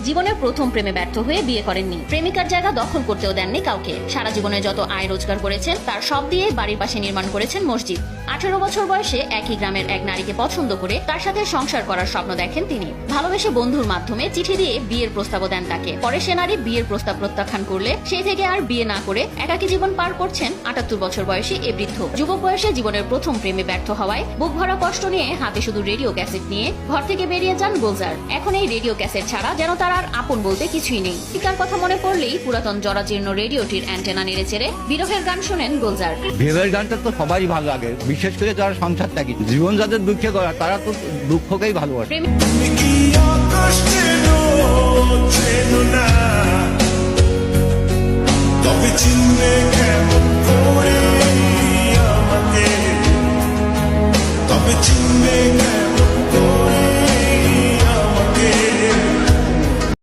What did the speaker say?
জীবনের প্রথম প্রেমে ব্যর্থ হয়ে বিয়ে করেননি, প্রেমিকার জায়গা দখল করতেও দেননি কাউকে। সারা জীবনে যত আয় রোজগার করেছেন তার সব দিয়ে বাড়ির পাশে নির্মাণ করেছেন মসজিদ। 18 বছর বয়সে একই গ্রামের এক নারীকে পছন্দ করে তার সাথে সংসার করার স্বপ্ন দেখেন তিনি। ভালোবেসে বন্ধুর মাধ্যমে চিঠি দিয়ে বিয়ের প্রস্তাবও দেন তাকে। পরে সে নারী বিয়ের প্রস্তাব প্রত্যাখ্যান করলে সেই থেকে আর বিয়ে না করে একাকী জীবন পার করছেন 78 বছর বয়সী এ বৃদ্ধ। যুবক বয়সে জীবনের প্রথম প্রেমে ব্যর্থ হওয়ায় বুক ভরা কষ্ট নিয়ে হাতে শুধু রেডিও ক্যাসেট নিয়ে ঘর থেকে বেরিয়ে যান গুলজার। এখন এই রেডিও ক্যাসেট ছাড়া যেন তার আর আপন বলতে কিছুই নেই। পিতার কথা মনে পড়লেই পুরাতন জরাজীর্ণ রেডিওটির অ্যান্টেনা নেড়ে চেড়ে বিরহের গান শোনেন গুলজার। বিয়ের গানটা তো সবাই ভালো লাগে, বিশেষ করে যারা সংসার থাকি, জীবন যাদের দুঃখে করা তারা তো দুঃখকেই ভালোবাসে।